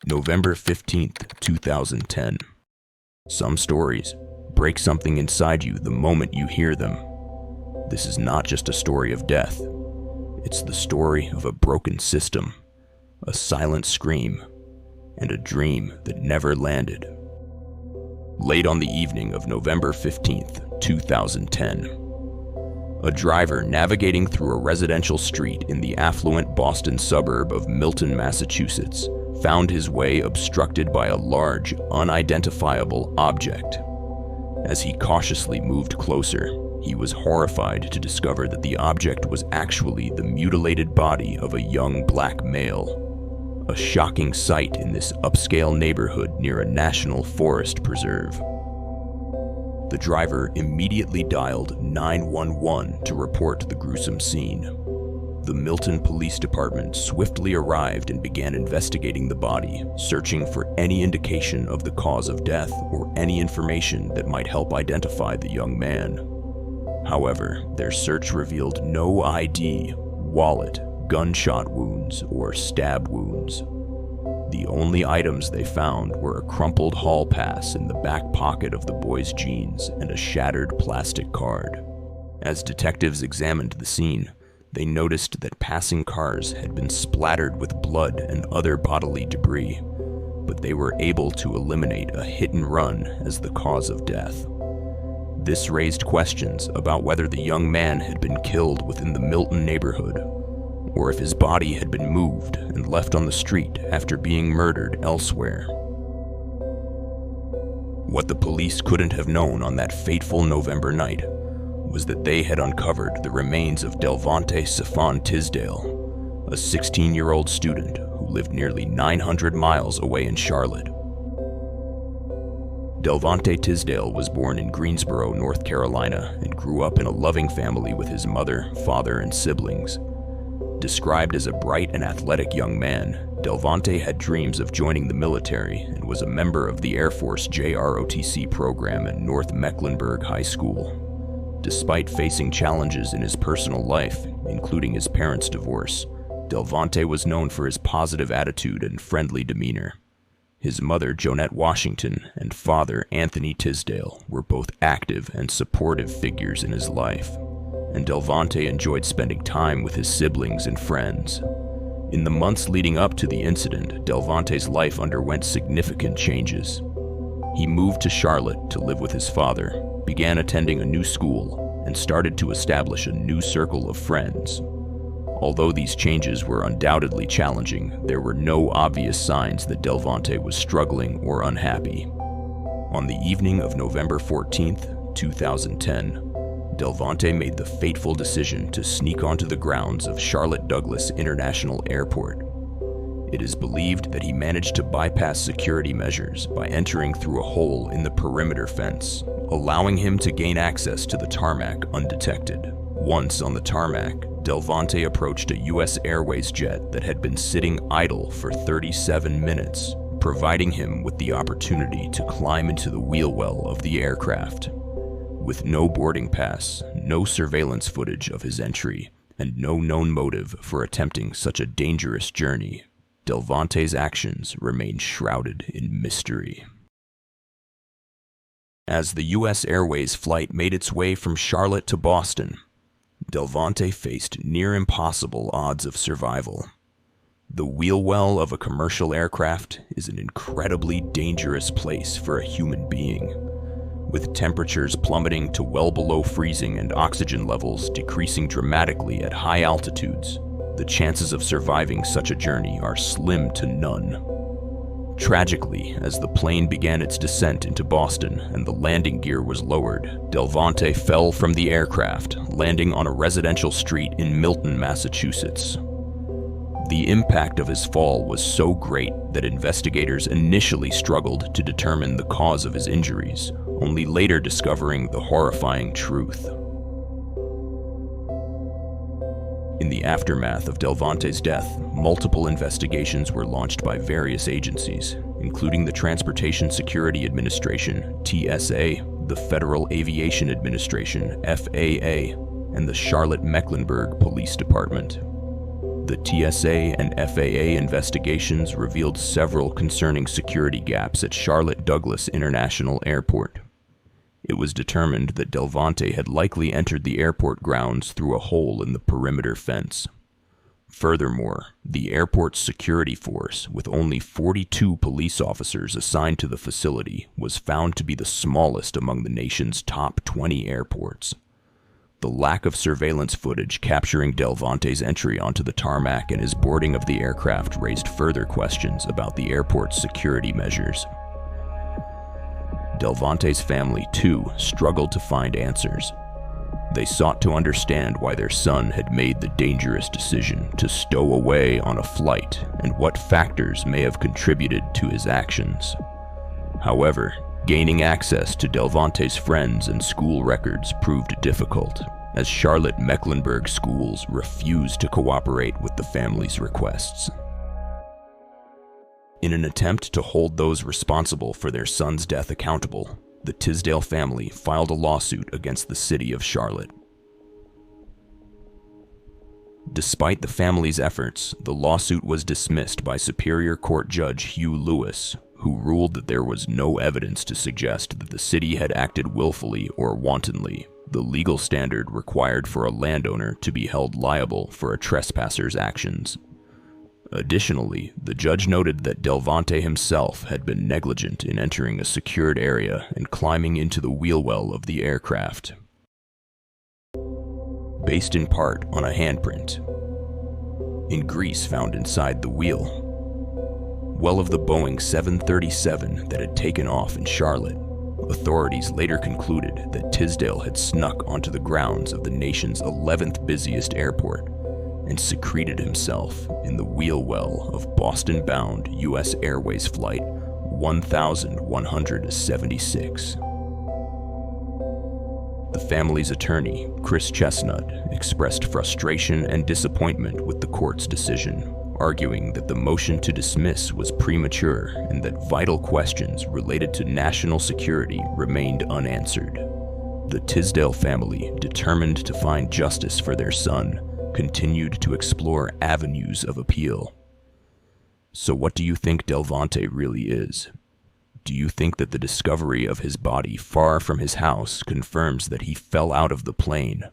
November 15th, 2010. Some stories break something inside you the moment you hear them. This is not just a story of death. It's the story of a broken system, a silent scream, and a dream that never landed. Late on the evening of November 15th, 2010, a driver navigating through a residential street in the affluent Boston suburb of Milton, Massachusetts, found his way obstructed by a large, unidentifiable object. As he cautiously moved closer, he was horrified to discover that the object was actually the mutilated body of a young black male, a shocking sight in this upscale neighborhood near a national forest preserve. The driver immediately dialed 911 to report the gruesome scene. The Milton Police Department swiftly arrived and began investigating the body, searching for any indication of the cause of death or any information that might help identify the young man. However, their search revealed no ID, wallet, gunshot wounds, or stab wounds. The only items they found were a crumpled hall pass in the back pocket of the boy's jeans and a shattered plastic card. As detectives examined the scene, they noticed that passing cars had been splattered with blood and other bodily debris, but they were able to eliminate a hit and run as the cause of death. This raised questions about whether the young man had been killed within the Milton neighborhood, or if his body had been moved and left on the street after being murdered elsewhere. What the police couldn't have known on that fateful November night was that they had uncovered the remains of Delvonte Tisdale, a 16-year-old student who lived nearly 900 miles away in Charlotte. Delvonte Tisdale was born in Greensboro, North Carolina, and grew up in a loving family with his mother, father, and siblings. Described as a bright and athletic young man, Delvonte had dreams of joining the military and was a member of the Air Force JROTC program at North Mecklenburg High School. Despite facing challenges in his personal life, including his parents' divorce, Delvonte was known for his positive attitude and friendly demeanor. His mother, Jonette Washington, and father, Anthony Tisdale, were both active and supportive figures in his life, and Delvonte enjoyed spending time with his siblings and friends. In the months leading up to the incident, Delvonte's life underwent significant changes. He moved to Charlotte to live with his father, began attending a new school, and started to establish a new circle of friends. Although these changes were undoubtedly challenging, there were no obvious signs that Delvonte was struggling or unhappy. On the evening of November 14th, 2010, Delvonte made the fateful decision to sneak onto the grounds of Charlotte Douglas International Airport. It is believed that he managed to bypass security measures by entering through a hole in the perimeter fence, allowing him to gain access to the tarmac undetected. Once on the tarmac, Delvonte approached a U.S. Airways jet that had been sitting idle for 37 minutes, providing him with the opportunity to climb into the wheel well of the aircraft. With no boarding pass, no surveillance footage of his entry, and no known motive for attempting such a dangerous journey, Delvonte's actions remain shrouded in mystery. As the U.S. Airways flight made its way from Charlotte to Boston, Delvonte faced near impossible odds of survival. The wheel well of a commercial aircraft is an incredibly dangerous place for a human being. With temperatures plummeting to well below freezing and oxygen levels decreasing dramatically at high altitudes, the chances of surviving such a journey are slim to none. Tragically, as the plane began its descent into Boston and the landing gear was lowered, Delvonte fell from the aircraft, landing on a residential street in Milton, Massachusetts. The impact of his fall was so great that investigators initially struggled to determine the cause of his injuries, only later discovering the horrifying truth. In the aftermath of Delvonte's death, multiple investigations were launched by various agencies, including the Transportation Security Administration, TSA, the Federal Aviation Administration, FAA, and the Charlotte Mecklenburg Police Department. The TSA and FAA investigations revealed several concerning security gaps at Charlotte Douglas International Airport. It was determined that Delvonte had likely entered the airport grounds through a hole in the perimeter fence. Furthermore, the airport's security force, with only 42 police officers assigned to the facility, was found to be the smallest among the nation's top 20 airports. The lack of surveillance footage capturing Delvonte's entry onto the tarmac and his boarding of the aircraft raised further questions about the airport's security measures. Delvonte's family, too, struggled to find answers. They sought to understand why their son had made the dangerous decision to stow away on a flight and what factors may have contributed to his actions. However, gaining access to Delvonte's friends and school records proved difficult, as Charlotte Mecklenburg schools refused to cooperate with the family's requests. In an attempt to hold those responsible for their son's death accountable, the Tisdale family filed a lawsuit against the city of Charlotte. Despite the family's efforts, the lawsuit was dismissed by Superior Court Judge Hugh Lewis, who ruled that there was no evidence to suggest that the city had acted willfully or wantonly, the legal standard required for a landowner to be held liable for a trespasser's actions. Additionally, the judge noted that Delvonte himself had been negligent in entering a secured area and climbing into the wheel well of the aircraft. Based in part on a handprint in grease found inside the wheel well of the Boeing 737 that had taken off in Charlotte, authorities later concluded that Tisdale had snuck onto the grounds of the nation's 11th busiest airport and secreted himself in the wheel well of Boston-bound U.S. Airways Flight 1176. The family's attorney, Chris Chestnut, expressed frustration and disappointment with the court's decision, arguing that the motion to dismiss was premature and that vital questions related to national security remained unanswered. The Tisdale family, determined to find justice for their son, continued to explore avenues of appeal. So what do you think Delvonte really is? Do you think that the discovery of his body far from his house confirms that he fell out of the plane,